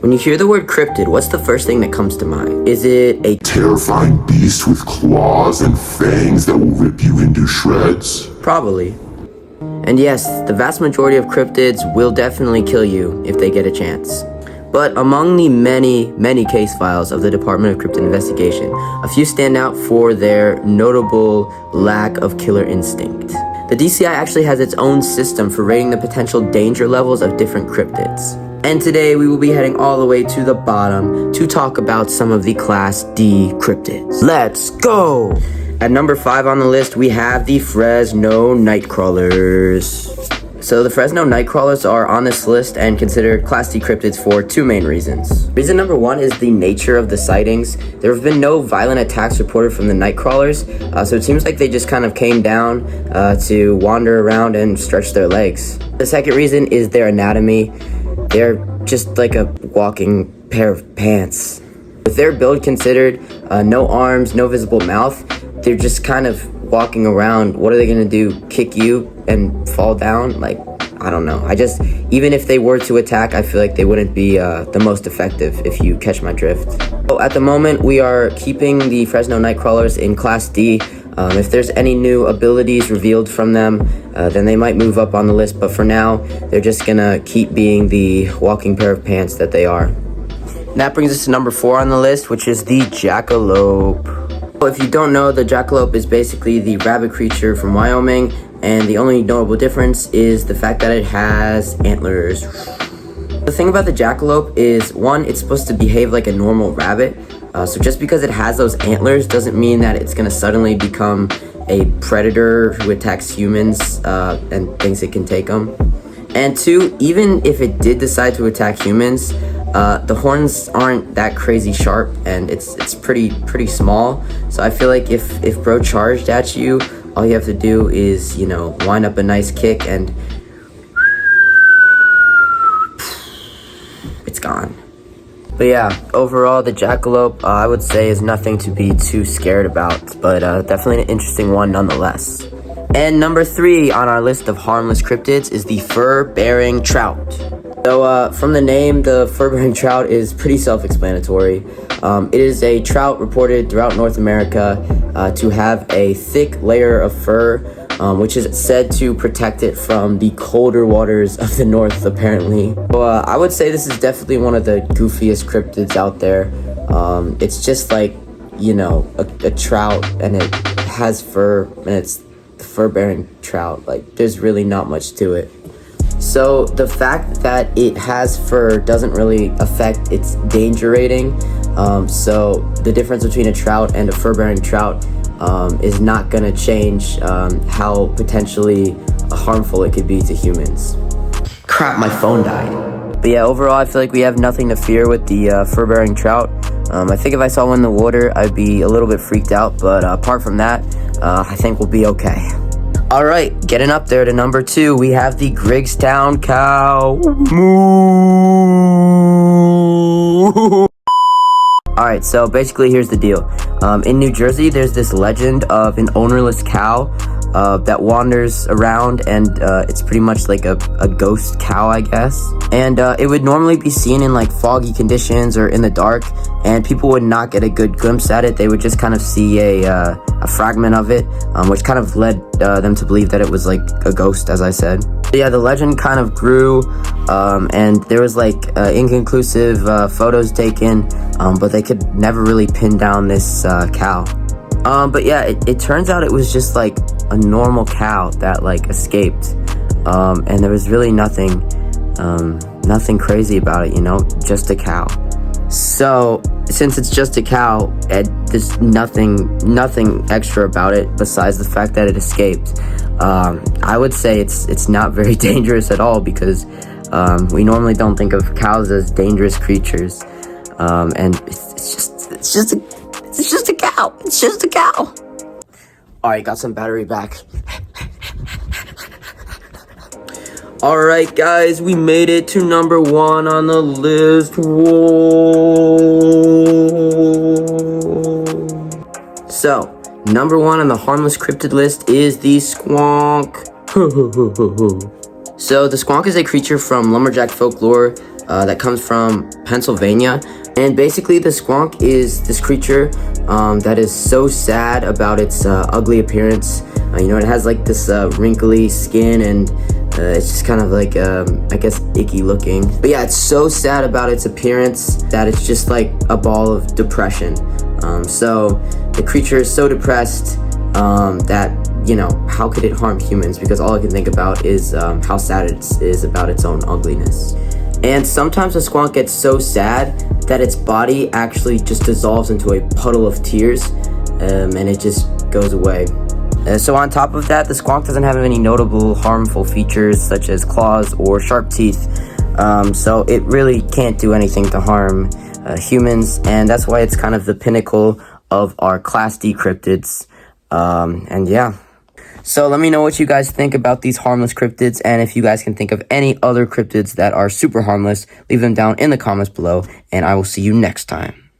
When you hear the word cryptid, what's the first thing that comes to mind? Is it a terrifying beast with claws and fangs that will rip you into shreds? Probably. And yes, the vast majority of cryptids will definitely kill you if they get a chance. But among the many case files of the Department of Cryptid Investigation, a few stand out for their notable lack of killer instinct. The DCI actually has its own system for rating the potential danger levels of different cryptids. And today we will be heading all the way to the bottom to talk about some of the Class D cryptids. Let's go! At number 5 on the list, we have the Fresno Nightcrawlers. So the Fresno Nightcrawlers are on this list and considered Class D cryptids for 2 main reasons. Reason number 1 is the nature of the sightings. There have been no violent attacks reported from the Nightcrawlers, so it seems like they just kind of came down to wander around and stretch their legs. The second reason is their anatomy. They're just like a walking pair of pants. With their build considered, no arms, no visible mouth, they're just kind of walking around. What are they gonna do? Kick you and fall down? Like, I don't know. Even if they were to attack, I feel like they wouldn't be the most effective, if you catch my drift. So at the moment, we are keeping the Fresno Nightcrawlers in Class D. If there's any new abilities revealed from them, then they might move up on the list, but for now, they're just gonna keep being the walking pair of pants that they are. And that brings us to number 4 on the list, which is the Jackalope. If you don't know, the Jackalope is basically the rabbit creature from Wyoming, and the only notable difference is the fact that it has antlers. The thing about the Jackalope is, 1, it's supposed to behave like a normal rabbit, so just because it has those antlers doesn't mean that it's going to suddenly become a predator who attacks humans and thinks it can take them. And 2, even if it did decide to attack humans, the horns aren't that crazy sharp, and it's pretty small. So I feel like if bro charged at you, all you have to do is, wind up a nice kick and it's gone. But yeah, overall the Jackalope I would say is nothing to be too scared about, but definitely an interesting one nonetheless. And number 3 on our list of harmless cryptids is the fur-bearing trout. So from the name, the fur-bearing trout is pretty self-explanatory. It is a trout reported throughout North America to have a thick layer of fur, which is said to protect it from the colder waters of the north, apparently. So, I would say this is definitely one of the goofiest cryptids out there. It's just like, a trout, and it has fur, and it's the fur-bearing trout. Like, there's really not much to it. So the fact that it has fur doesn't really affect its danger rating. So the difference between a trout and a fur-bearing trout is not going to change how potentially harmful it could be to humans. Crap, my phone died. But yeah, overall, I feel like we have nothing to fear with the fur-bearing trout. I think if I saw one in the water, I'd be a little bit freaked out. But apart from that, I think we'll be okay. Alright, getting up there to number 2, we have the Griggstown Cow. Moo! Alright, so basically here's the deal. In New Jersey, there's this legend of an ownerless cow that wanders around, and it's pretty much like a ghost cow, I guess. And it would normally be seen in like foggy conditions or in the dark, and people would not get a good glimpse at it. They would just kind of see a fragment of it, which kind of led them to believe that it was like a ghost, as I said. But yeah, the legend kind of grew, and there was like inconclusive photos taken, but they could never really pin down this cow. But yeah, it turns out it was just like a normal cow that like escaped, and there was really nothing crazy about it, just a cow. So since it's just a cow, there's nothing extra about it besides the fact that it escaped. I would say it's not very dangerous at all, because we normally don't think of cows as dangerous creatures, and it's just a cow. It's just a cow. Alright, got some battery back. Alright guys, we made it to number 1 on the list. Whoa. So, number 1 on the harmless cryptid list is the Squonk. So the Squonk is a creature from lumberjack folklore that comes from Pennsylvania. And basically the squonk is this creature that is so sad about its ugly appearance. It has like this wrinkly skin, and it's just kind of like, I guess, icky looking. But yeah, it's so sad about its appearance that it's just like a ball of depression. So the creature is so depressed that, how could it harm humans? Because all I can think about is how sad it is about its own ugliness. And sometimes the squonk gets so sad that its body actually just dissolves into a puddle of tears, and it just goes away. So on top of that, the squonk doesn't have any notable harmful features such as claws or sharp teeth. So it really can't do anything to harm humans, and that's why it's kind of the pinnacle of our Class D cryptids. And yeah. So let me know what you guys think about these harmless cryptids, and if you guys can think of any other cryptids that are super harmless, leave them down in the comments below, and I will see you next time.